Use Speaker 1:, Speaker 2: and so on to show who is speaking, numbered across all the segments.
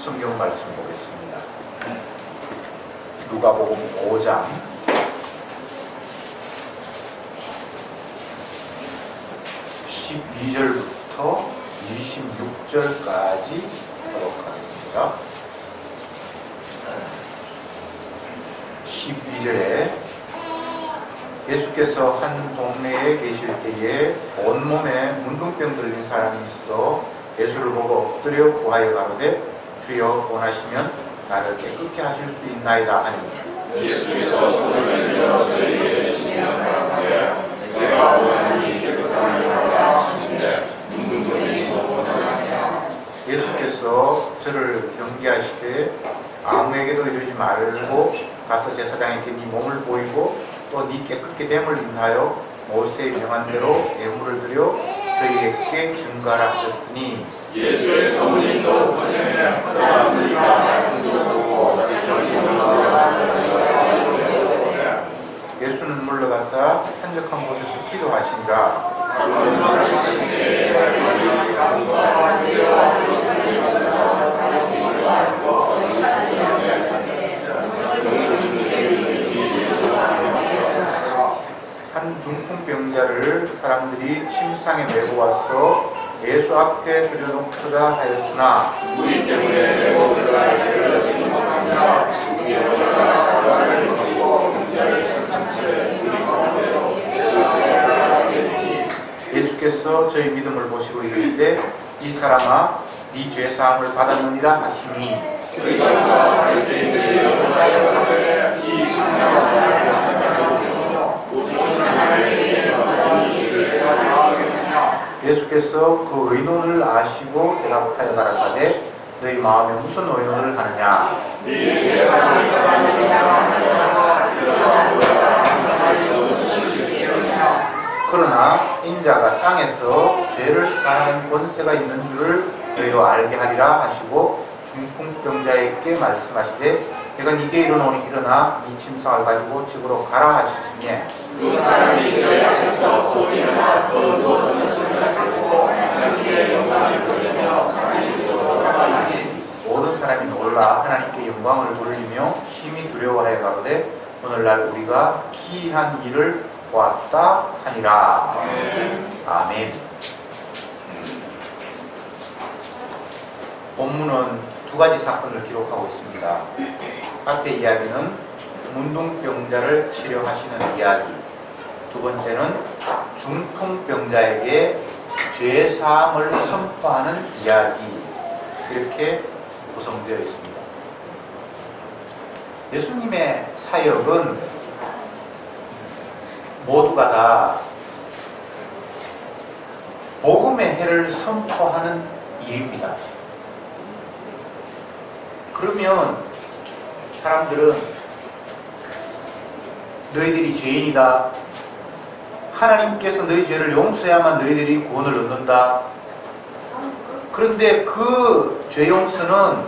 Speaker 1: 성경 말씀 보겠습니다. 누가복음 5장 12절부터 26절까지 하도록 하겠습니다. 12절에 예수께서 한 동네에 계실 때에 온몸에 문둥병 들린 사람이 있어 예수를 보고 엎드려 구하여 가로되 주여 원하시면 나를 깨끗게 하실 수 있나이다 하니
Speaker 2: 예수께서 손을 내밀어 저에게 시면하사되 내가 원하니 깨끗함을 받아 하시는데 문둥병이 너무 나가냐.
Speaker 1: 예수께서 저를 경계하시되 아무에게도 이르지 말고 가서 제사장에게 네 몸을 보이고 또 네 깨끗게 됨을 인하여 모세의 명한 대로 예물을 드려 저희에게 증거하라 하셨으니
Speaker 2: 예수의 소문인도 번영해 그러나 우리가 말씀도 듣고
Speaker 1: 예수는 물러가사 한적한 곳에서 기도하시니라. 한 중풍병자를 사람들이 침상에 메고 와서 예수 앞에 들여놓고자 하였으나
Speaker 2: 우리 때문에 내고 들어갈 때를 지금 못하니라. 우리의 보다가 나를 먹고 병자를 천천히 우리 가운데로
Speaker 1: 예수께서 저희 믿음을 보시고 이르시되 이 사람아 네 죄사함을 받았느니라 하시니
Speaker 2: 서기관과 바리새인들이 여론하여 가되 이 사람은 나를 한다고 오직 하나님께 어떤 일을 사랑하겠느냐.
Speaker 1: 예수께서 그 의논을 아시고 대답하여 가라사대 너희 마음에 무슨 의논을 하느냐.
Speaker 2: 네 죄사함을 받았느냐.
Speaker 1: 그러나 인자가 땅에서 죄를 사하는 권세가 있는 줄을 너희로 알게 하리라 하시고 중풍병자에게 말씀하시되 내가 네게 이르노니 일어나 네 침상을 가지고 집으로 가라 하시니
Speaker 2: 그 사람이 그의 앞에서 곧 일어나 그 누워있는 손을 가지고 하나님께 영광을 돌리며 자기 집으로 돌아가니
Speaker 1: 모든 사람이 놀라 하나님께 영광을 돌리며 심히 두려워하여 가로되 오늘날 우리가 기이한 일을 보았다 하니라. 아멘. 본문은 두 가지 사건을 기록하고 있습니다. 앞의 이야기는 문둥병자를 치료하시는 이야기, 두 번째는 중풍병자에게 죄사함을 선포하는 이야기, 이렇게 구성되어 있습니다. 예수님의 사역은 모두가 다 복음의 해를 선포하는 일입니다. 그러면 사람들은 너희들이 죄인이다. 하나님께서 너희 죄를 용서해야만 너희들이 구원을 얻는다. 그런데 그 죄 용서는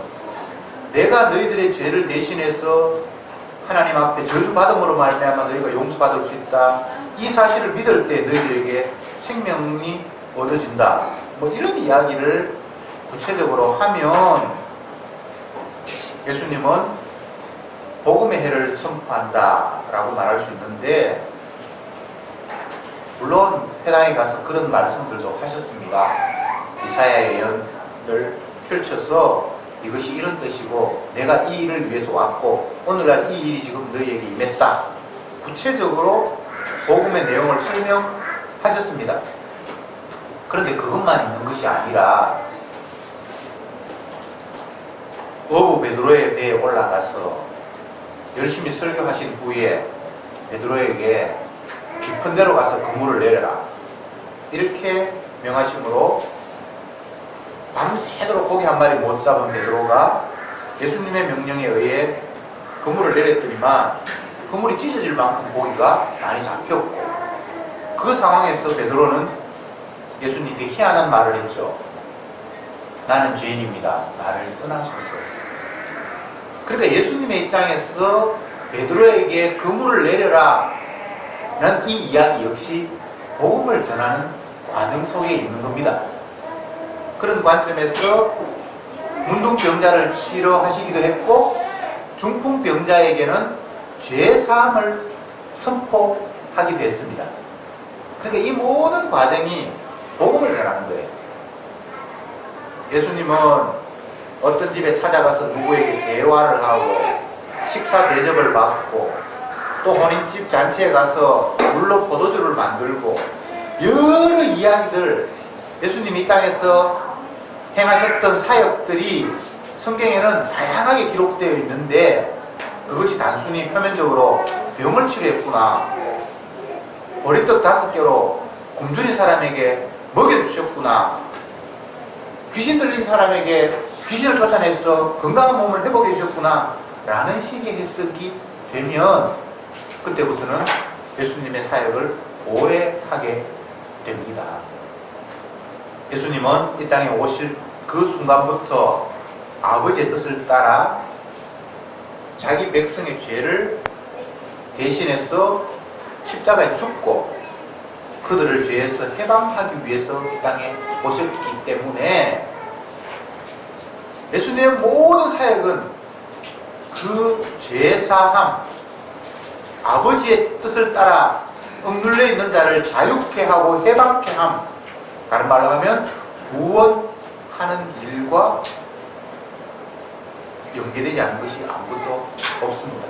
Speaker 1: 내가 너희들의 죄를 대신해서 하나님 앞에 저주받음으로 말미암아 너희가 용서받을 수 있다. 이 사실을 믿을 때 너희들에게 생명이 얻어진다. 뭐 이런 이야기를 구체적으로 하면 예수님은 복음의 해를 선포한다 라고 말할 수 있는데, 물론 회당에 가서 그런 말씀들도 하셨습니다. 이사야의 예언을 펼쳐서 이것이 이런 뜻이고 내가 이 일을 위해서 왔고 오늘날 이 일이 지금 너희에게 임했다. 구체적으로 복음의 내용을 설명하셨습니다. 그런데 그것만 있는 것이 아니라 어부 베드로의 배에 올라가서 열심히 설교하신 후에 베드로에게 깊은 데로 가서 그물을 내려라 이렇게 명하심으로 밤새도록 고기 한 마리 못 잡은 베드로가 예수님의 명령에 의해 그물을 내렸더니만 그물이 찢어질 만큼 고기가 많이 잡혔고, 그 상황에서 베드로는 예수님께 희한한 말을 했죠. 나는 죄인입니다. 나를 떠나소서. 그러니까 예수님의 입장에서 베드로에게 그물을 내려라 는 이 이야기 역시 복음을 전하는 과정 속에 있는 겁니다. 그런 관점에서 문둥병자를 치료하시기도 했고 중풍병자에게는 죄사함을 선포하기도 했습니다. 그러니까 이 모든 과정이 복음을 전하는 거예요. 예수님은 어떤 집에 찾아가서 누구에게 대화를 하고 식사 대접을 받고 또 혼인집 잔치에 가서 물로 포도주를 만들고 여러 이야기들 예수님이 이 땅에서 행하셨던 사역들이 성경에는 다양하게 기록되어 있는데 그것이 단순히 표면적으로 병을 치료했구나, 보리떡 5개로 굶주린 사람에게 먹여주셨구나, 귀신 들린 사람에게 귀신을 쫓아내서 건강한 몸을 회복해 주셨구나 라는 식의 해석이 되면 그때부터는 예수님의 사역을 오해하게 됩니다. 예수님은 이 땅에 오실 그 순간부터 아버지의 뜻을 따라 자기 백성의 죄를 대신해서 십자가에 죽고 그들을 죄에서 해방하기 위해서 이 땅에 오셨기 때문에 예수님의 모든 사역은 그 죄사함, 아버지의 뜻을 따라 억눌려 있는 자를 자유케 하고 해방케 함, 다른 말로 하면 구원하는 일과 연계되지 않은 것이 아무것도 없습니다.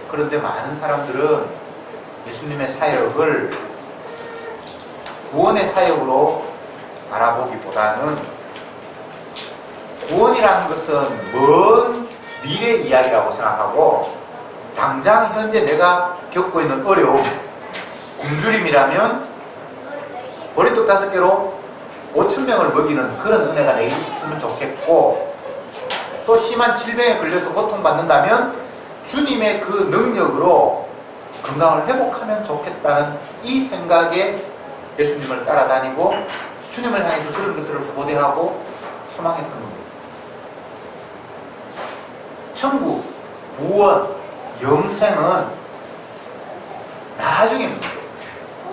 Speaker 1: 그런데 많은 사람들은 예수님의 사역을 구원의 사역으로 바라보기보다는 구원이라는 것은 먼 미래 이야기라고 생각하고 당장 현재 내가 겪고 있는 어려움, 굶주림이라면 보리떡 5개로 5,000명을 먹이는 그런 은혜가 내게 있으면 좋겠고, 또 심한 질병에 걸려서 고통받는다면 주님의 그 능력으로 건강을 회복하면 좋겠다는 이 생각에 예수님을 따라다니고 주님을 향해서 그런 것들을 고대하고 소망했던 겁니다. 천국, 구원, 영생은 나중에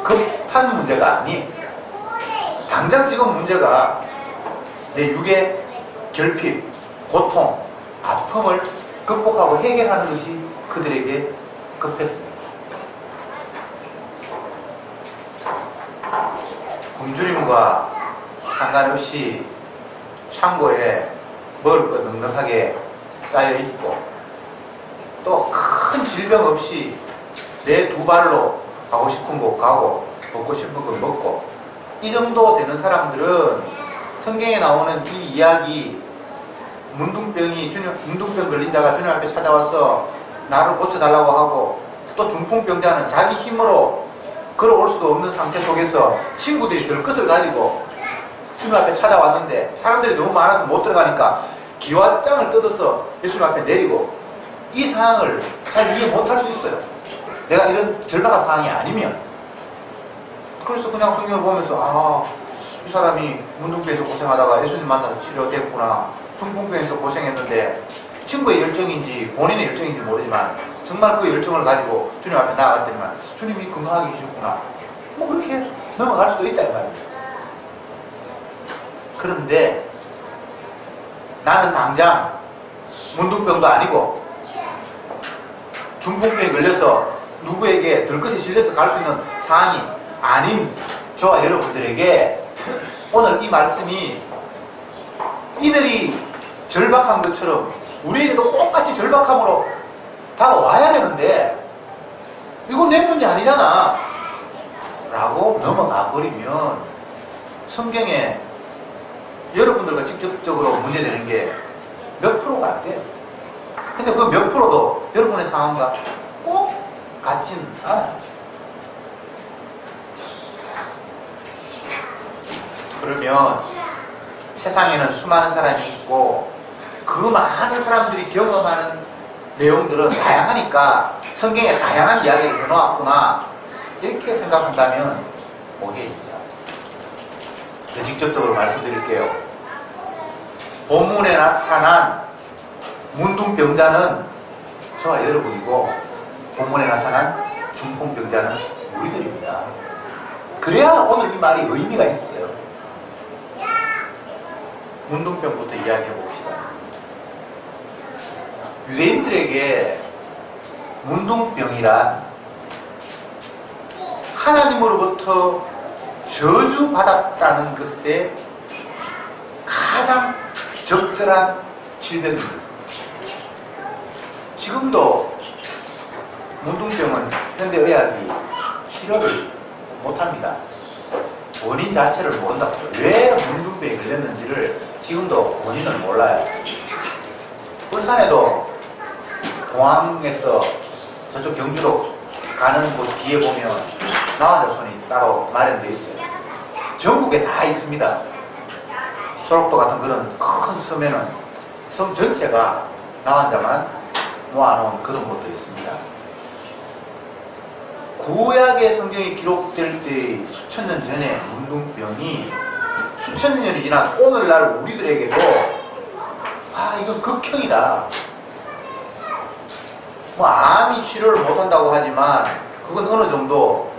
Speaker 1: 급한 문제가 아닌 당장 지금 문제가 내 육의 결핍, 고통, 아픔을 극복하고 해결하는 것이 그들에게 급했습니다. 굶주림과 상관없이 창고에 먹을 것 넉넉하게 쌓여있고 또 큰 질병 없이 내 2발로 가고 싶은 곳 가고 먹고 싶은 거 먹고 이 정도 되는 사람들은 성경에 나오는 이 이야기, 문둥병 걸린 자가 주님 앞에 찾아와서 나를 고쳐달라고 하고 또 중풍병자는 자기 힘으로 걸어올 수도 없는 상태 속에서 친구들이 들것을 가지고 주님 앞에 찾아왔는데 사람들이 너무 많아서 못 들어가니까 기와장을 뜯어서 예수님 앞에 내리고 이 상황을 잘 이해 못할 수 있어요. 내가 이런 절박한 상황이 아니면. 그래서 그냥 성경을 보면서 이 사람이 문둥병에서 고생하다가 예수님 만나서 치료됐구나, 중풍병에서 고생했는데 친구의 열정인지 본인의 열정인지 모르지만 정말 그 열정을 가지고 주님 앞에 나아갔더니만 주님이 건강하게 해주셨구나, 뭐 그렇게 넘어갈 수도 있다 이 말이에요. 그런데 나는 당장 문둥병도 아니고 중풍병에 걸려서 누구에게 들것에 실려서 갈 수 있는 상황이 아닌 저와 여러분들에게 오늘 이 말씀이 이들이 절박한 것처럼 우리에게도 똑같이 절박함으로 다가와야 되는데 이건 내 문제 아니잖아 라고 넘어가 버리면 성경에 여러분들과 직접적으로 문제되는 게 몇 프로가 안 돼요. 근데 그 몇 프로도 여러분의 상황과 꼭 같지는 않아요. 그러면 세상에는 수많은 사람이 있고 그 많은 사람들이 경험하는 내용들은 다양하니까 성경에 다양한 이야기를 해놓았구나 이렇게 생각한다면 오해입니다. 직접적으로 말씀드릴게요. 본문에 나타난 문둥병자는 저와 여러분이고 본문에 나타난 중풍병자는 우리들입니다. 그래야 오늘 이 말이 의미가 있어요. 문둥병부터 이야기해 봅시다. 유대인들에게 문둥병이란 하나님으로부터 저주받았다는 것에 가장 적절한 질병입니다. 지금도 문둥병은 현대의학이 치료를 못합니다. 원인 자체를 모른다고. 왜 문둥병이 걸렸는지를 지금도 원인을 몰라요. 울산에도 공항에서 저쪽 경주로 가는 곳 뒤에 보면 나환자손이 따로 마련되어 있어요. 전국에 다 있습니다. 소록도 같은 그런 큰 섬에는 섬 전체가 나환자만 모아놓은 그런 곳도 있습니다. 구약의 성경이 기록될 때 수천 년 전에 문둥병이 수천 년이 지난 오늘날 우리들에게도 이건 극형이다. 암이 치료를 못한다고 하지만 그건 어느 정도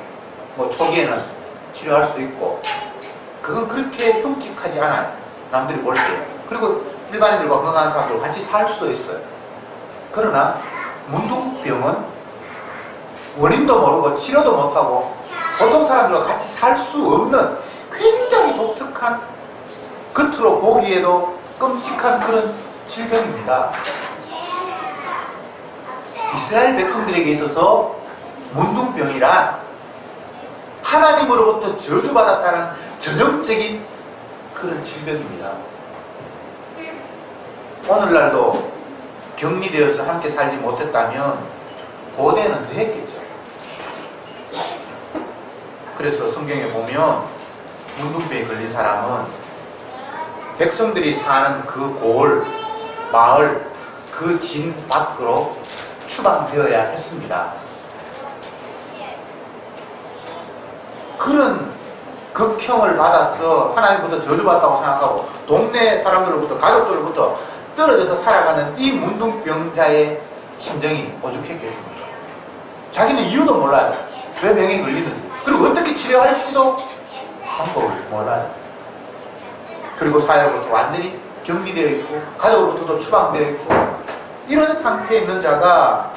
Speaker 1: 초기에는 치료할 수도 있고 그건 그렇게 흉측하지 않아요. 남들이 볼 때. 그리고 일반인들과 건강한 사람들과 같이 살 수도 있어요. 그러나 문둥병은 원인도 모르고 치료도 못하고 보통 사람들과 같이 살 수 없는 굉장히 독특한, 겉으로 보기에도 끔찍한 그런 질병입니다. 이스라엘 백성들에게 있어서 문둥병이란 하나님으로부터 저주받았다는 전형적인 그런 질병입니다. 오늘날도 격리되어서 함께 살지 못했다면 고대에는 더 했겠죠. 그래서 성경에 보면 문둥병에 걸린 사람은 백성들이 사는 그 고을, 마을, 그 진 밖으로 추방되어야 했습니다. 그런 극형을 받아서 하나님부터 저주받았다고 생각하고 동네 사람들로부터, 가족들로부터 떨어져서 살아가는 이 문둥병자의 심정이 오죽했겠습니까? 자기는 이유도 몰라요. 왜 병에 걸리는지. 그리고 어떻게 치료할지도 방법을 몰라요. 그리고 사회로부터 완전히 격리되어 있고 가족으로부터도 추방되어 있고 이런 상태에 있는 자가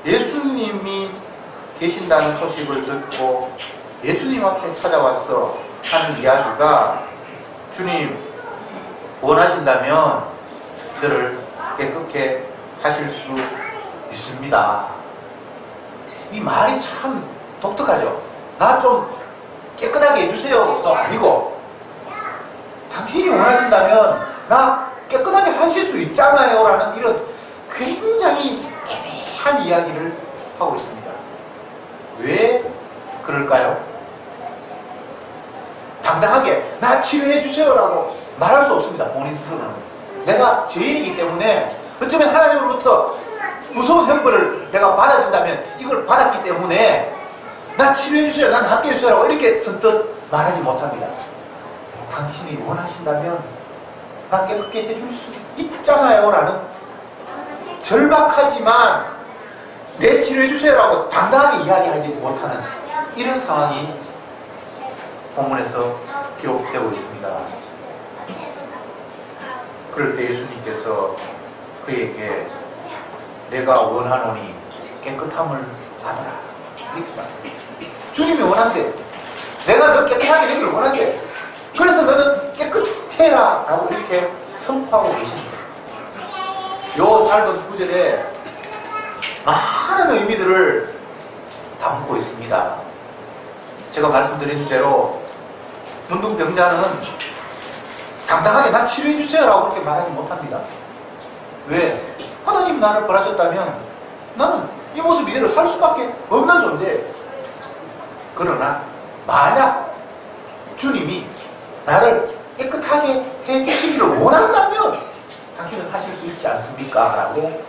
Speaker 1: 예수님이 계신다는 소식을 듣고 예수님 앞에 찾아와서 하는 이야기가 주님 원하신다면 저를 깨끗게 하실 수 있습니다. 이 말이 참 독특하죠. 나 좀 깨끗하게 해주세요도 아니고 당신이 원하신다면 나 깨끗하게 하실 수 있잖아요 라는 이런 굉장히 애매한 이야기를 하고 있습니다. 왜 그럴까요? 당당하게 나 치료해 주세요 라고 말할 수 없습니다. 본인 스스로는. 내가 죄인이기 때문에 어쩌면 하나님으로부터 무서운 형벌을 내가 받아야 된다면 이걸 받았기 때문에 나 치료해 주세요, 난 낫게 해주세요 라고 이렇게 선뜻 말하지 못합니다. 당신이 원하신다면 나 깨끗게 해줄 수 있잖아요 라는 절박하지만 내 치료해 주세요 라고 당당하게 이야기하지 못하는 이런 상황이 본문에서 기록되고 있습니다. 그럴 때 예수님께서 그에게 내가 원하노니 깨끗함을 받아라 이렇게 말합니다. 주님이 원한대. 내가 너 깨끗하게 되기를 원한대. 그래서 너는 깨끗해라 라고 이렇게 선포하고 계십니다. 요 짧은 구절에 많은 의미들을 담고 있습니다. 제가 말씀드린 대로 문둥병자는 당당하게 나 치료해 주세요 라고 그렇게 말하지 못합니다. 왜? 하나님 나를 벌하셨다면 나는 이 모습 이대로 살 수밖에 없는 존재예요. 그러나 만약 주님이 나를 깨끗하게 해주시기를 원한다면 당신은 하실 수 있지 않습니까? 라고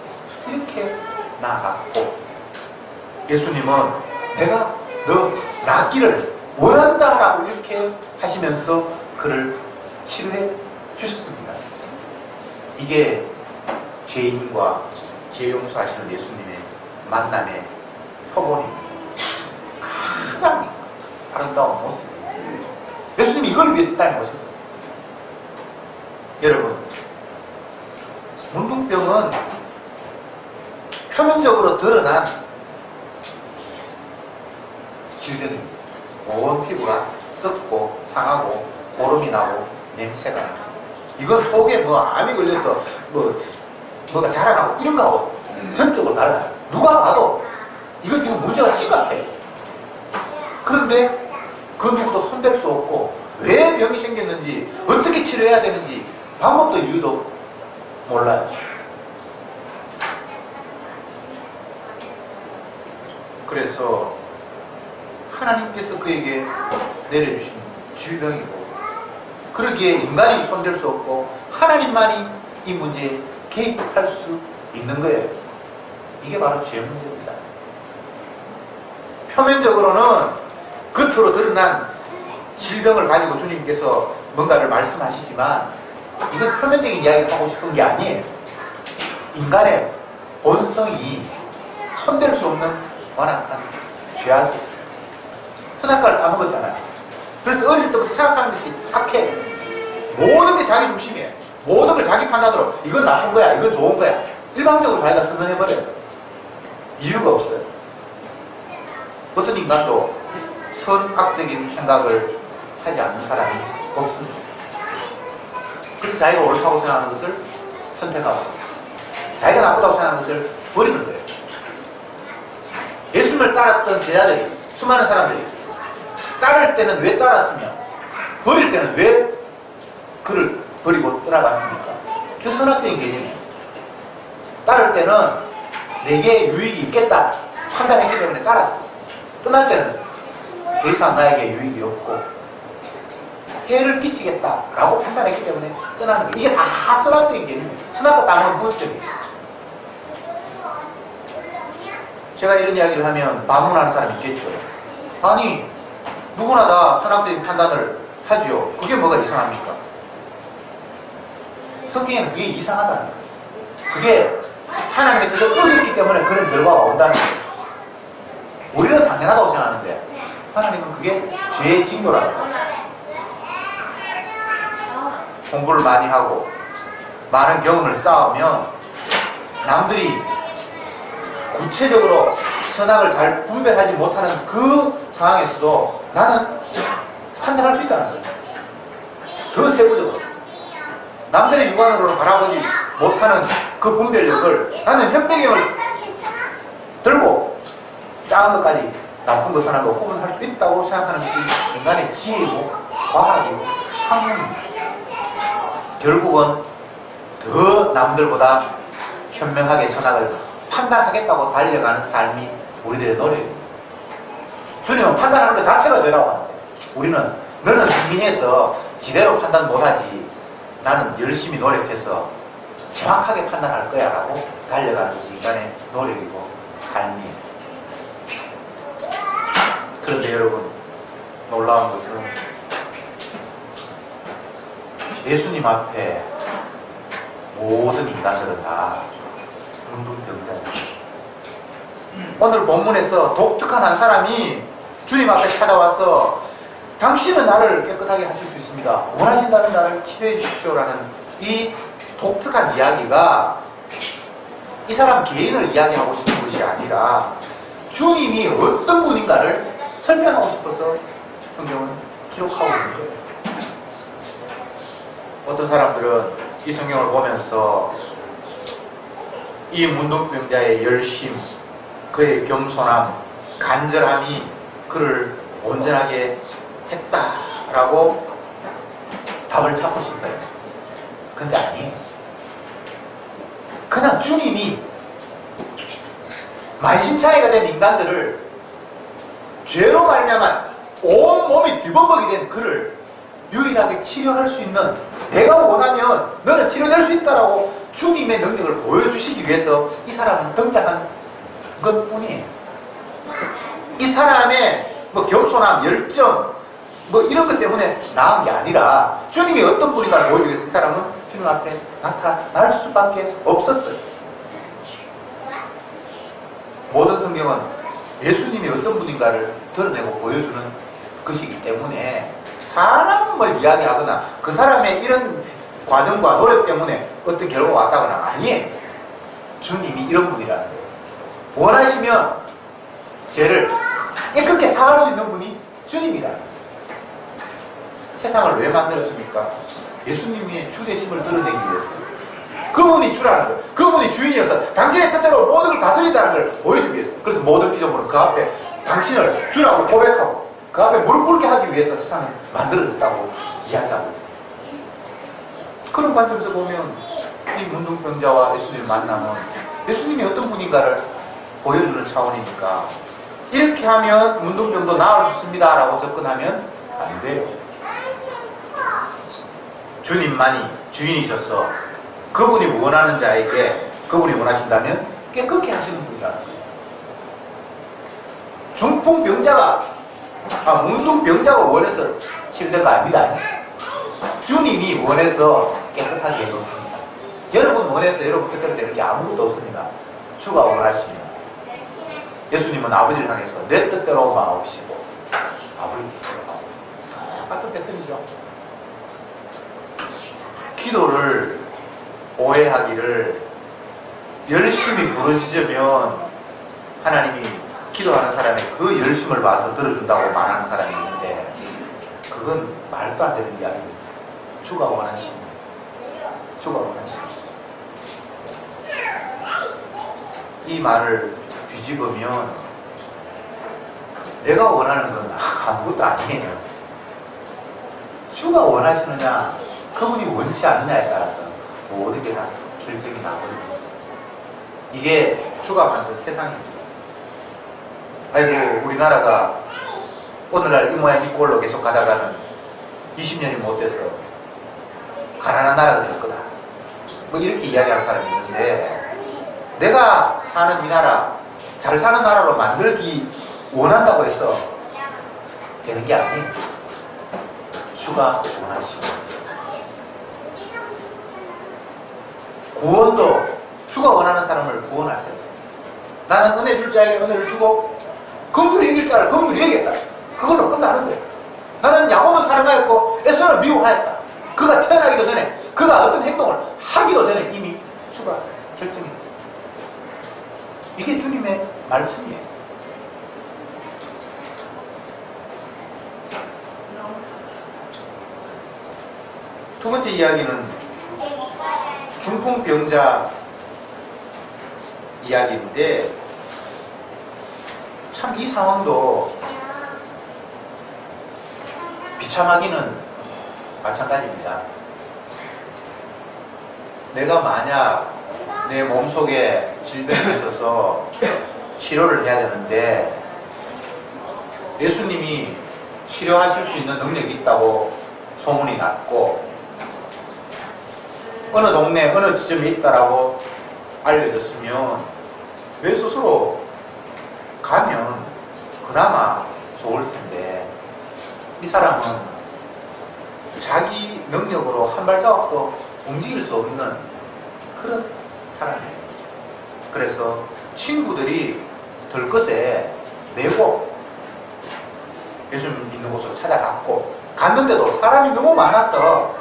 Speaker 1: 이렇게 나아갔고 예수님은 내가 너 낫기를 원한다라고 이렇게 하시면서 그를 치료해 주셨습니다. 이게 죄인과 죄 용서하시는 예수님의 만남의 표본입니다. 가장 아름다운 모습. 예수님이 이걸 위해서 땅에 오셨어요. 여러분, 문둥병은 표면적으로 드러난 질병입니다. 온 피부가 썩고 상하고 고름이 나고 냄새가 나고, 이건 속에 뭐 암이 걸려서 뭐가 자라나고 이런 거하고 전적으로 달라요. 누가 봐도 이건 지금 문제가 심각해요. 그런데 그 누구도 손댈 수 없고, 왜 병이 생겼는지, 어떻게 치료해야 되는지 방법도 이유도 몰라요. 그래서 하나님께서 그에게 내려주신 질병이고, 그러기에 인간이 손댈 수 없고 하나님만이 이 문제에 개입할 수 있는 거예요. 이게 바로 죄 문제입니다. 표면적으로는 겉으로 드러난 질병을 가지고 주님께서 뭔가를 말씀하시지만, 이건 표면적인 이야기를 하고 싶은 게 아니에요. 인간의 본성이 손댈 수 없는 완악한 죄악이에요. 선악과를 다 먹었잖아요. 그래서 어릴 때부터 생각하는 것이 악해. 모든 게 자기 중심이에요. 모든 걸 자기 판단으로 이건 나쁜 거야, 이건 좋은 거야, 일방적으로 자기가 선언해버려요. 이유가 없어요. 어떤 인간도 선악적인 생각을 하지 않는 사람이 없습니다. 그래서 자기가 옳다고 생각하는 것을 선택하고, 자기가 나쁘다고 생각하는 것을 버리는 거예요. 예수님을 따랐던 제자들이, 수많은 사람들이 따를 때는 왜 따랐으며 버릴 때는 왜 그를 버리고 떠나갔습니까? 그 선악적인 개념이에요. 따를 때는 내게 유익이 있겠다 판단했기 때문에 따랐어요. 떠날 때는 더 이상 나에게 유익이 없고 해를 끼치겠다라고 판단했기 때문에 떠나는 거예요. 이게 다 선악적인 개념이에요. 선악과 땅은 무엇적이에요? 제가 이런 이야기를 하면 반문하는 사람이 있겠죠. 아니, 누구나 다 선악적인 판단을 하지요. 그게 뭐가 이상합니까? 성경에는 그게 이상하다는 거예요. 그게 하나님의 뜻을 어겼기 때문에 그런 결과가 온다는 거예요. 우리는 당연하다고 생각하는데 하나님은 그게 죄의 징조라고 해요. 공부를 많이 하고 많은 경험을 쌓으면 남들이 구체적으로 선악을 잘 분별하지 못하는 그 상황에서도 나는 판단할 수 있다는 거예요. 더 세부적으로 남들의 육안으로 바라보지 못하는 그 분별력을 나는 현배경을 들고 작은 것까지 나쁜 거 선한 거 구분할 수 있다고 생각하는 것이 인간의 지혜이고 과학이고 학문입니다. 결국은 더 남들보다 현명하게 선악을 판단하겠다고 달려가는 삶이 우리들의 노력입니다. 주님은 판단하는 것 자체가 죄라고 하는데, 우리는 너는 민해서 지대로 판단 못하지, 나는 열심히 노력해서 정확하게 판단할 거야 라고 달려가는 것이 인간의 노력이고 삶이에요. 그런데 여러분, 놀라운 것은 예수님 앞에 모든 인간들은 다 문둥병자예요. 오늘 본문에서 독특한 한 사람이 주님 앞에 찾아와서 당신은 나를 깨끗하게 하실 수 있습니다, 원하신다면 나를 치료해 주십시오라는 이 독특한 이야기가 이 사람 개인을 이야기하고 싶은 것이 아니라 주님이 어떤 분인가를 설명하고 싶어서 성경은 기록하고 있는 거예요. 어떤 사람들은 이 성경을 보면서 이 문둥병자의 열심, 그의 겸손함, 간절함이 그를 온전하게 했다라고 답을 찾고 싶어요. 근데 아니에요. 그냥 주님이 만신창이가 된 인간들을 죄로 말미암아 온 몸이 뒤범벅이 된 그를 유일하게 치료할 수 있는, 내가 원하면 너는 치료될 수 있다라고 주님의 능력을 보여주시기 위해서 이 사람은 등장한 것뿐이에요. 이 사람의 뭐 겸손함, 열정 뭐 이런 것 때문에 나은 게 아니라 주님이 어떤 분인가를 보여주기 위해서 이 사람은 주님 앞에 나타날 수밖에 없었어요. 모든 성경은 예수님이 어떤 분인가를 드러내고 보여주는 것이기 때문에 사람을 이야기하거나 그 사람의 이런 과정과 노력 때문에 어떤 결과가 왔다거나 아니에요. 주님이 이런 분이라는 거예요. 원하시면 죄를 깨끗게 사할 수 있는 분이 주님이라는 거예요. 세상을 왜 만들었습니까? 예수님의 주되심을 드러내기 위해서. 그분이 주라는 거예요. 그분이 주인이어서 당신의 뜻대로 모든 걸 다스린다는 걸 보여주기 위해서. 그래서 모든 피조물은 그 앞에 당신을 주라고 고백하고 그 앞에 무릎 꿇게 하기 위해서 세상을 만들어졌다고 이야기하고 있어요. 그런 관점에서 보면 이 문둥병자와 예수님을 만나면 예수님이 어떤 분인가를 보여주는 차원이니까 이렇게 하면 문둥병도 나을 수 있습니다 라고 접근하면 안 돼요. 주님만이 주인이셔서 그분이 원하는 자에게 그분이 원하신다면 깨끗게 하시는 분이라는 거예요. 문둥병자가 원해서 치료된 거 아닙니다. 주님이 원해서 깨끗하게 해놓습니다. 여러분 원해서 여러분 뜻대로 되는 게 아무것도 없습니다. 주가 원하시면. 예수님은 아버지를 향해서 내 뜻대로 마옵시고 아버지 뜻대로 똑같은 패턴이죠. 기도를 오래 하기를 열심히 부르짖으면 하나님이 기도하는 사람의 그 열심을 봐서 들어준다고 말하는 사람이 있는데 그건 말도 안 되는 이야기입니다. 주가 원하십니다. 주가 원하십니다. 이 말을 뒤집으면 내가 원하는 건 아무것도 아니에요. 주가 원하시느냐 그분이 원치 않느냐에 따라서 모든 게 다 결정이 나거든요. 이게 주가 만든 세상입니다. 아이고 우리나라가 오늘날 이 모양 이 꼴로 계속 가다가는 20년이 못 돼서 가난한 나라가 될 거다. 뭐 이렇게 이야기하는 사람이 있는데 내가 사는 이 나라 잘 사는 나라로 만들기 원한다고 해서 되는 게 아니에요. 주가 원하시고 구원도 주가 원하는 사람을 구원하세요. 나는 은혜 줄 자에게 은혜를 주고 긍휼히 이길 자를 긍휼히 여기겠다. 그걸로 끝나는 거예요. 나는 야곱을 사랑하였고 에서를 미워하였다. 그가 태어나기도 전에 그가 어떤 행동을 하기도 전에 이미 주가 결정했다. 이게 주님의 말씀이에요. 두 번째 이야기는 중풍병자 이야기인데 참 이 상황도 비참하기는 마찬가지입니다. 내가 만약 내 몸속에 질병이 있어서 치료를 해야 되는데 예수님이 치료하실 수 있는 능력이 있다고 소문이 났고 어느 동네 어느 지점에 있다라고 알려졌으면 왜 스스로 가면 그나마 좋을 텐데 이 사람은 자기 능력으로 한 발자국도 움직일 수 없는 그런 사람이에요. 그래서 친구들이 들것에 메고 예수님 있는 곳으로 찾아갔고 갔는데도 사람이 너무 많아서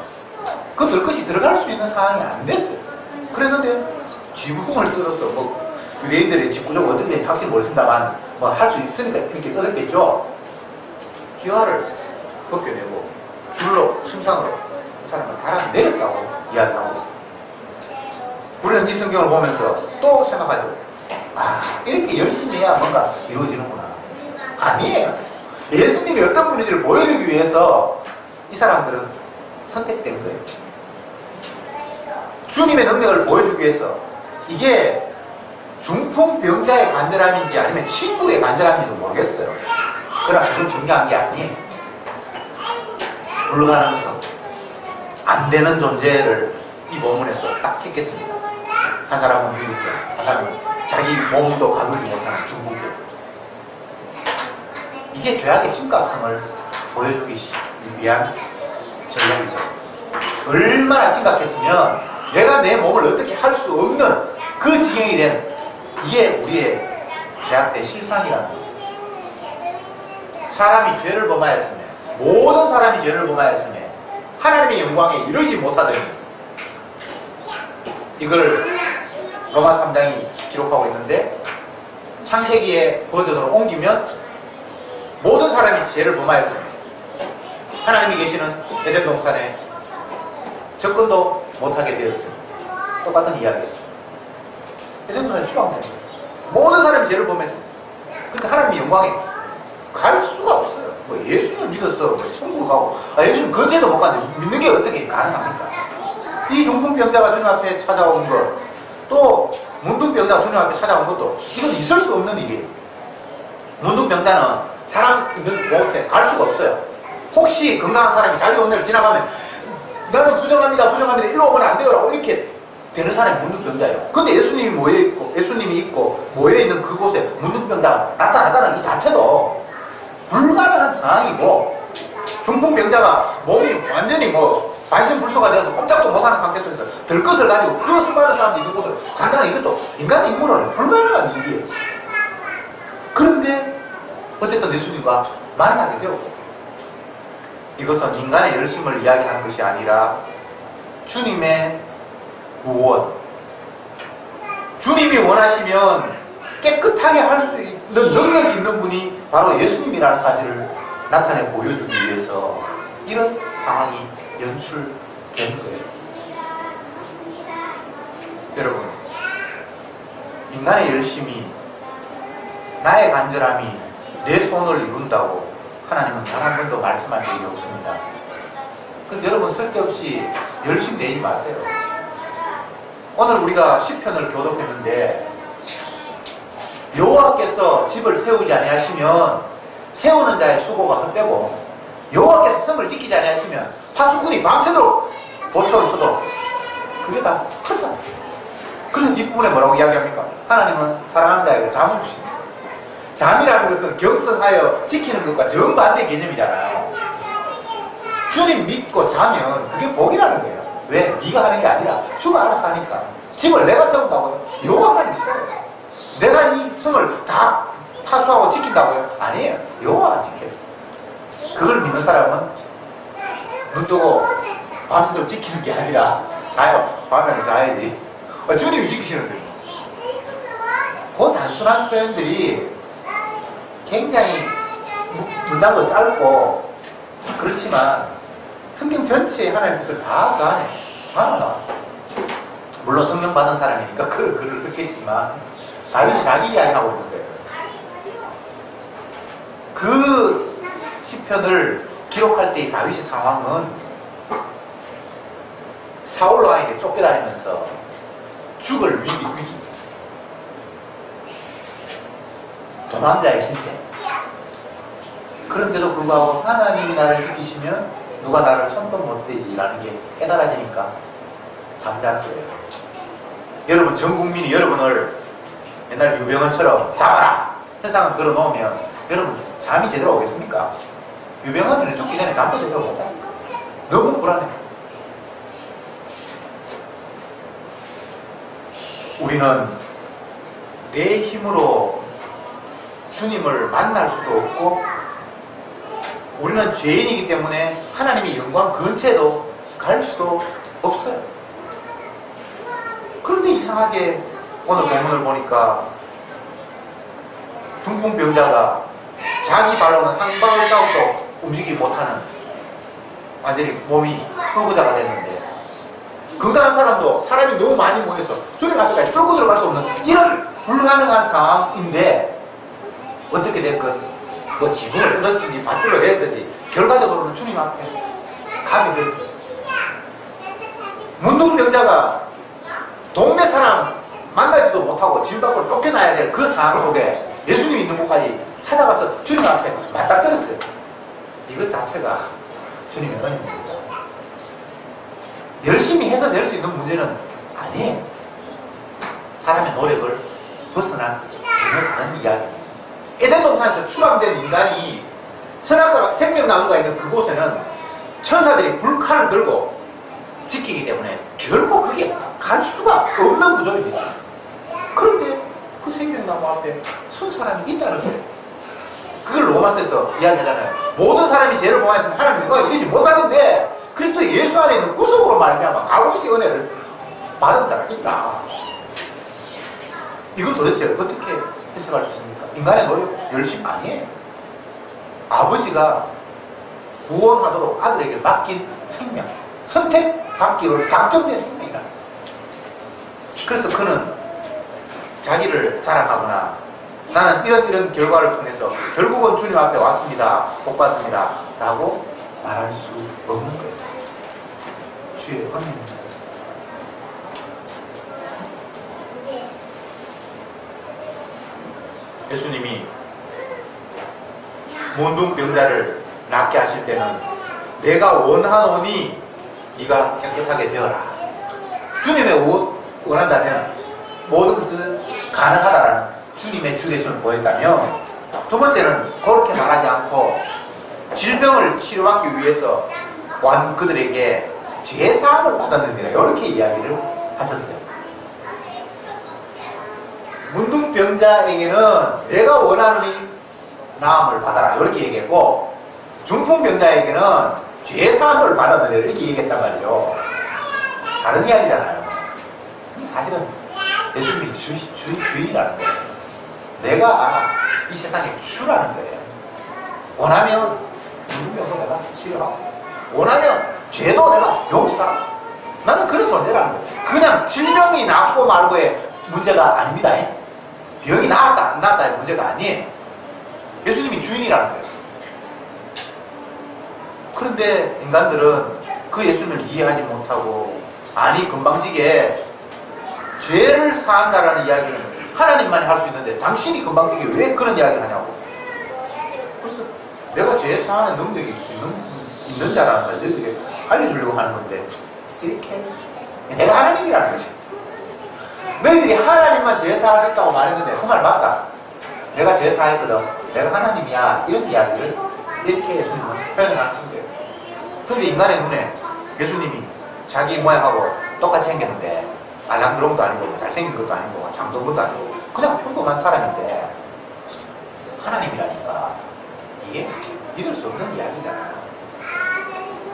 Speaker 1: 그 들것이 들어갈 수 있는 상황이 안 됐어요. 그랬는데 지붕을 뚫어서 뭐 유대인들의 직구조가 어떻게 되는지 확실히 모르겠습니다만 뭐 할 수 있으니까 이렇게 뜯었겠죠. 기와를 벗겨내고 줄로 침상으로 그 사람을 달아내렸다고 이야기하고 있어요. 우리는 이 성경을 보면서 또 생각하죠. 아, 이렇게 열심히 해야 뭔가 이루어지는구나. 아니에요. 예수님이 어떤 분인지를 보여주기 위해서 이 사람들은 선택된 거예요. 주님의 능력을 보여주기 위해서 이게 중풍병자의 간절함인지 아니면 친구의 간절함인지도 모르겠어요. 그러나 그건 중요한 게 아니에요. 불가능성, 안 되는 존재를 이 본문에서 딱 했겠습니다. 한 사람은 유리병, 한 사람은 자기 몸도 가누지 못하는 중풍병. 이게 죄악의 심각성을 보여주기 위한 전략이죠. 얼마나 심각했으면 내가 내 몸을 어떻게 할 수 없는 그 지경이 된 이게 우리의 죄악된 실상이라는 거죠. 사람이 죄를 범하였으며 모든 사람이 죄를 범하였으며 하나님의 영광에 이르지 못하더니 이걸 로마 3장이 기록하고 있는데 창세기의 버전으로 옮기면 모든 사람이 죄를 범하였습니다. 하나님이 계시는 에덴 동산에 접근도 못하게 되었습니다. 똑같은 이야기예요. 에덴 동산에 추방돼요. 모든 사람이 죄를 범했습니다. 그러니까 하나님의 영광에 갈 수가 없어요. 뭐 예수를 믿었어, 뭐 천국 가고, 예수는 그 죄도 못 가는데 믿는 게 어떻게 가능합니까? 이 중풍병자가 주님 앞에 찾아온 것, 또 문둥병자가 주님 앞에 찾아온 것도 이건 있을 수 없는 일이에요. 문둥병자는 사람 있는 곳에 갈 수가 없어요. 혹시 건강한 사람이 자기 동네를 지나가면 나는 부정합니다 일로 오면 안 돼요라고 이렇게 되는 사람이 문둥병자예요. 근데 예수님이 있고 모여있는 그곳에 문둥병자가 나타나다는 이 자체도 불가능한 상황이고, 중풍병자가 몸이 완전히 반신불수가 되어서 꼼짝도 못하는 상태 속에서 들것을 가지고 그 수많은 사람들이 있는 곳을 간다는 이것도 인간의 힘으로는 불가능한 일이에요. 그런데 어쨌든 예수님과 만나게 되었고, 이것은 인간의 열심을 이야기하는 것이 아니라 주님의 구원, 주님이 원하시면 깨끗하게 할 수 있는 능력이 있는 분이 바로 예수님이라는 사실을 나타내 보여주기 위해서 이런 상황이 연출된 거예요. 여러분, 인간의 열심이, 나의 간절함이 내 소원을 이룬다고 하나님은 단 한 번도 말씀한 적이 없습니다. 그래서 여러분 쓸데없이 열심 내지 마세요. 오늘 우리가 시편을 교독했는데 여호와께서 집을 세우지 아니하시면 세우는 자의 수고가 헛되고 여호와께서 성을 지키지 아니하시면 파수꾼이 밤새도록 보초를 쳐도 그게 다 헛다. 그래서 뒷부분에 뭐라고 이야기합니까? 하나님은 사랑하는 자에게 잠을 주십니다. 잠이라는 것은 경성하여 지키는 것과 정반대의 개념이잖아요. 주님 믿고 자면 그게 복이라는 거예요. 왜? 네가 하는 게 아니라 주가 알아서 하니까. 집을 내가 세운다고요? 여호와 하나님이 세워요. 내가 이 성을 다 파수하고 지킨다고요? 아니에요. 여호와가 지켜요. 그걸 믿는 사람은 눈 뜨고 밤새도록 지키는 게 아니라 자요. 밤에는 자야지. 주님이 지키시는데. 그 단순한 표현들이 굉장히 문장도 짧고 그렇지만 성경 전체에 하나님의 뜻을 다 그 안에 담아놔. 물론 성령 받은 사람이니까 그런 글을 썼겠지만 다윗이 자기 이야기하고 있는데, 그 시편을 기록할 때의 다윗의 상황은 사울 왕에게 쫓겨다니면서 죽을 위기, 도망자의 신세. 그런데도 불구하고 하나님이 나를 지키시면 누가 나를 손도 못 대지라는 게 깨달아지니까 잠잘 거예요. 여러분, 전 국민이 여러분을 옛날 유병헌처럼 잡아라! 세상을 걸어놓으면 여러분 잠이 제대로 오겠습니까? 유병헌이는 죽기 전에 잠도 제대로 못해. 너무 불안해. 우리는 내 힘으로 주님을 만날 수도 없고, 우리는 죄인이기 때문에 하나님의 영광 근처에도 갈 수도 없어요. 그런데 이상하게 오늘 본문을 보니까 중풍병자가 자기 발로는 한 방울 자국도 움직이지 못하는, 완전히 몸이 흙어자가 됐는데, 건강한 사람도 사람이 너무 많이 모여서 주님 앞에까지 뚫고 들어갈 수 없는 이런 불가능한 상황인데 어떻게 됐건 뭐 지붕을 뜯었든지 밧줄로 내렸든지 결과적으로는 주님 앞에 가게 됐어요. 문둥병자가 동네 사람 만나지도 못하고 집 밖으로 쫓겨나야 될 그 상황 속에 예수님이 있는 곳까지 찾아가서 주님 앞에 맞닥뜨렸어요. 이것 자체가 주님의 은혜입니다. 열심히 해서 낼 수 있는 문제는 아니에요. 사람의 노력을 벗어난 전혀 다른 이야기입니다. 에덴 동산에서 추방된 인간이 선악과 생명나무가 있는 그곳에는 천사들이 불칼을 들고 지키기 때문에 결코 그게 갈 수가 없는 구조입니다. 그런데 그 생명나무 앞에 선 사람이 있다는 거예요. 그걸 로마서에서 이야기하잖아요. 모든 사람이 죄를 범하였으면 하나님 영광을 이루지 못하는데 그리스도 예수 안에 있는 구속으로 말미암아 값없이 은혜를 바른 자가 있다. 이걸 도대체 어떻게 해석할 수 있습니까? 인간의 노력, 열심 아니에요. 아버지가 구원하도록 아들에게 맡긴 생명, 선택받기로 작정된 생명이다. 그래서 그는 자기를 자랑하거나 나는 이런 결과를 통해서 결국은 주님 앞에 왔습니다, 복 받습니다 라고 말할 수 없는 거예요. 주의 은혜입니다. 예수님이 문둥병자를 낫게 하실 때는 내가 원하노니 네가 깨끗하게 되어라. 주님의 원한다면 모든 것은 가능하다라는 주님의 주대심을 보였다면, 두 번째는 그렇게 말하지 않고 질병을 치료하기 위해서 왕 그들에게 제사함을 받았느니라 이렇게 이야기를 하셨어요. 문둥병자에게는 내가 원하노니 나음을 받아라 이렇게 얘기했고, 중풍병자에게는 죄사함을 받아들여라 이렇게 얘기했단 말이죠. 다른 이야기잖아요. 사실은 예수님이 주인이라는 거예요. 내가 이 세상의 주라는 거예요. 원하면 문둥병도 내가 치료하고, 원하면 죄도 내가 용서하고, 나는 그런 존재라는 거예요. 그냥 질병이 낫고 말고의 문제가 아닙니다. 병이 나았다 안 나았다의 문제가 아니에요. 예수님이 주인이라는 거예요. 그런데 인간들은 그 예수님을 이해하지 못하고, 아니 건방지게 죄를 사한다라는 이야기를 하나님만이 할 수 있는데 당신이 건방지게 왜 그런 이야기를 하냐고. 그래서 내가 죄 사하는 능력이 있는 자라는 걸 너희들에게 알려주려고 하는 건데, 이렇게 내가 하나님이라는 거지. 너희들이 하나님만 죄 사하겠다고 말했는데 그 말 맞다. 내가 죄 사했거든. 내가 하나님이야. 이런 이야기를 이렇게 예수님은 표현을 하신 거예요. 근데 인간의 눈에 예수님이 자기 모양하고 똑같이 생겼는데 알랑드롱도 아니고 잘생긴 것도 아니고 장동건 것도 아니고 그냥 평범한 사람인데 하나님이라니까 이게 믿을 수 없는 이야기잖아요.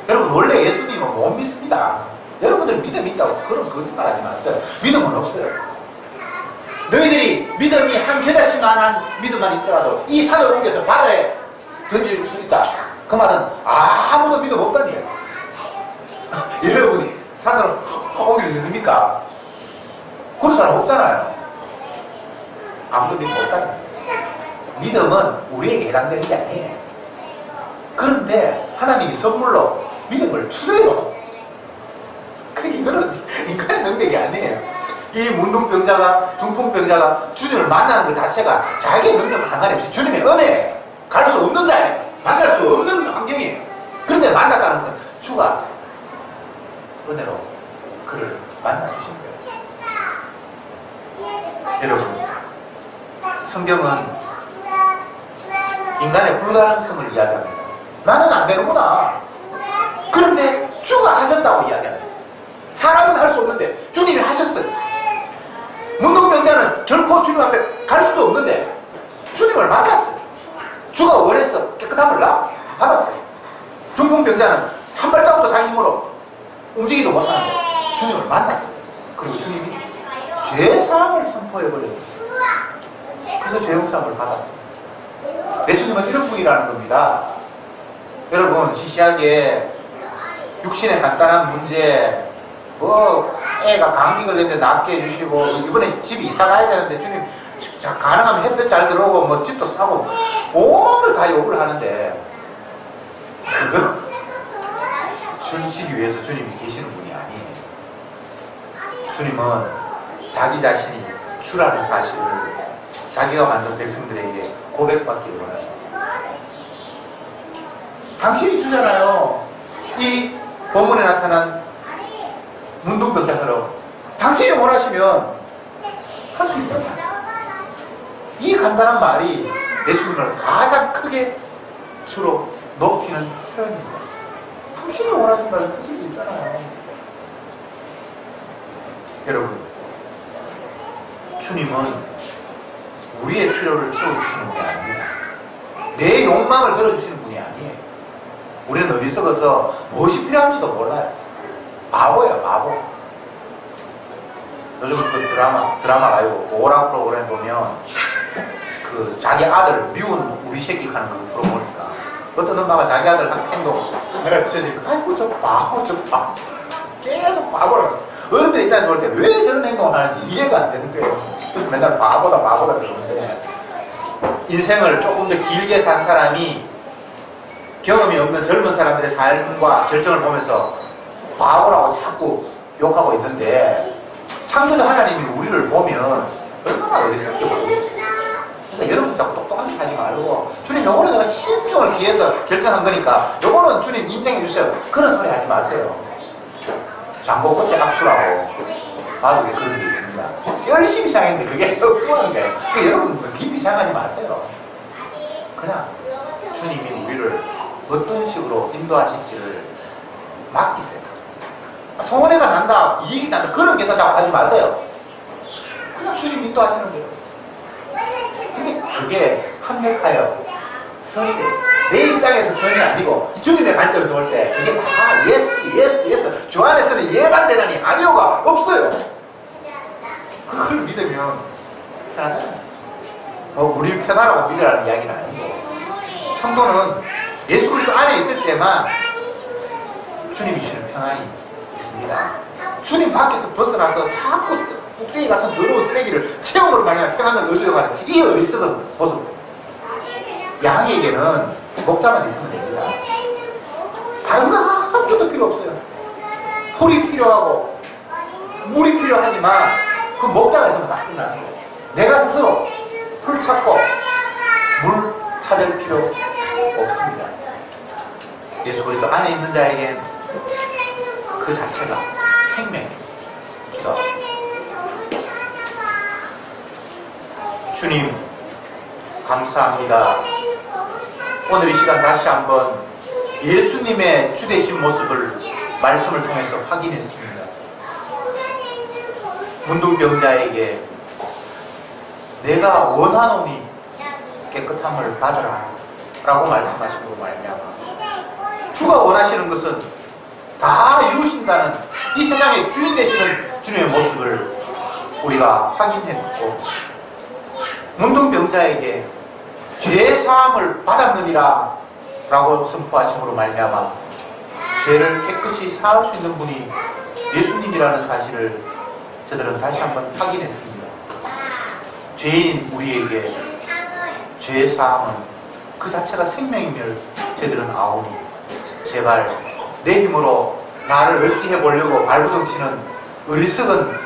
Speaker 1: 여러분 원래 예수님은 못 믿습니다. 여러분들 믿음 있다고 그런 거짓말 하지 마세요. 믿음은 없어요. 너희들이 믿음이 한 겨자씨만한 믿음만 있더라도 이 산을 옮겨서 바다에 던질 수 있다. 그 말은 아무도 믿음 없다는 이야기예요. 여러분이 산을 옮길 수 있습니까? 그런 사람 없잖아요. 아무도 믿음 없다는 거예요. 믿음은 우리에게 해당되는 게 아니에요. 그런데 하나님이 선물로 믿음을 주세요. 이거는 인간의 능력이 아니에요. 이 문둥병자가, 중풍병자가 주님을 만나는 것 자체가 자기의 능력과 상관없이 주님의 은혜예요. 갈 수 없는 자예요. 만날 수 없는 환경이에요. 그런데 만났다는 것은 주가 은혜로 그를 만나주신 거예요. 여러분, 성경은 인간의 불가능성을 이야기합니다. 나는 안 되는구나. 그런데 주가 하셨다고 이야기합니다. 사람은 할 수 없는데 주님이 하셨어요. 문둥병자는 결코 주님 앞에 갈 수도 없는데 주님을 만났어요. 주가 원해서 깨끗함을 받았어요. 중풍병자는 한 발자국도 자기 힘으로 움직이도 못하는데 주님을 만났어요. 그리고 주님이 죄사함을 선포해버렸어요. 그래서 죄용서함을 받았어요. 예수님은 이런 분이라는 겁니다. 여러분 시시하게 육신의 간단한 문제, 애가 감기 걸렸는데 낫게 해주시고, 이번에 집 이사 가야 되는데 주님 가능하면 햇볕 잘 들어오고 집도 사고 온몸을 다 욕을 하는데 그거 주시기 위해서 주님이 계시는 분이 아니에요. 주님은 자기 자신이 주라는 사실을 자기가 만든 백성들에게 고백받기를 원하십니다. 당신이 주잖아요. 이 본문에 나타난 문둥병자처럼 당신이 원하시면 할 수 있잖아요. 이 간단한 말이 예수님을 가장 크게 주로 높이는 표현입니다. 당신이 원하신 말을 하실 수 있잖아요. 여러분, 주님은 우리의 필요를 채워주시는 분이 아닙니다. 내 욕망을 들어주시는 분이 아니에요. 우리는 어디서 가서 무엇이 필요한지도 몰라요. 바보예요, 바보. 요즘 그 드라마가 아니고 오락 프로그램 보면 그 자기 아들 미운 우리 새끼 하는 그 프로그램이니까 어떤 엄마가 자기 아들 행동 카메라에 붙여주니까 아이고 저 바보 계속 바보라고 어른들이 입장에서 볼 때 왜 저런 행동을 하는지 이해가 안 되는 거예요. 그래서 맨날 바보다 그러는데 인생을 조금 더 길게 산 사람이 경험이 없는 젊은 사람들의 삶과 결정을 보면서 바보라고 자꾸 욕하고 있는데 창조주 하나님이 우리를 보면 얼마나 어리석게 보여요. 그러니까 여러분 자꾸 똑똑하게 하지 말고 주님 요거는 내가 신중을 기해서 결정한 거니까 요거는 주님 인정해 주세요. 그런 소리 하지 마세요. 장고 끝에 악수라고 바둑에 그런 게 있습니다. 열심히 생각했는데 그게 엉뚱한 거예요. 그러니까 여러분 깊이 생각하지 마세요. 그냥 주님이 우리를 어떤 식으로 인도하실지를 맡기세요. 성원회가 난다, 이익이 난다 그런 계산 자꾸 하지 마세요. 그냥 주님 인도하시는 거예요. 근데 그게 합력하여 선이 돼요. 내 입장에서 선이 아니고 주님의 관점에서 볼 때 그게 다 예스 주 안에서는 예만 되라니 아니오가 없어요. 그걸 믿으면 편하잖아요. 우리 편하라고 믿으라는 이야기는 아니고 성도는 예수 그리스도 안에 있을 때만 주님이 주시는 평안이 있습니다. 주님 밖에서 벗어나서 자꾸 꼭대기 같은 더러운 쓰레기를 체험으로 말하면 평안을 얻으려고 하는 이 어리석은 모습. 양에게는 목자만 있으면 됩니다. 다른 거 아무것도 필요 없어요. 풀이 필요하고 물이 필요하지만 그 목자가 있으면 다 끝나는 거예요. 내가 스스로 풀 찾고 물 찾을 필요 없습니다. 예수 그리스도 안에 있는 자에겐 그 자체가 생명이다. 주님 감사합니다. 오늘 이 시간 다시 한번 예수님의 주되신 모습을 말씀을 통해서 확인했습니다. 문둥병자에게 내가 원하노니 깨끗함을 받으라 라고 말씀하시고 말미암아 주가 원하시는 것은 다 이루신다는 이 세상의 주인 되시는 주님의 모습을 우리가 확인했고 문둥병자에게 죄 사함을 받았느니라 라고 선포하심으로 말미암아 죄를 깨끗이 사할 수 있는 분이 예수님이라는 사실을 저들은 다시 한번 확인했습니다. 죄인 우리에게 죄 사함은 그 자체가 생명임을 저들은 아오니 제발 내 힘으로 나를 어찌해 보려고 발부둥치는 어리석은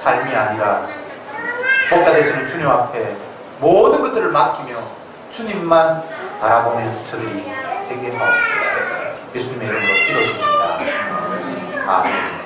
Speaker 1: 삶이 아니라 목자 되시는 주님 앞에 모든 것들을 맡기며 주님만 바라보는 저들이 되게 하옵소서. 예수님의 이름으로 기도드립니다. 아멘.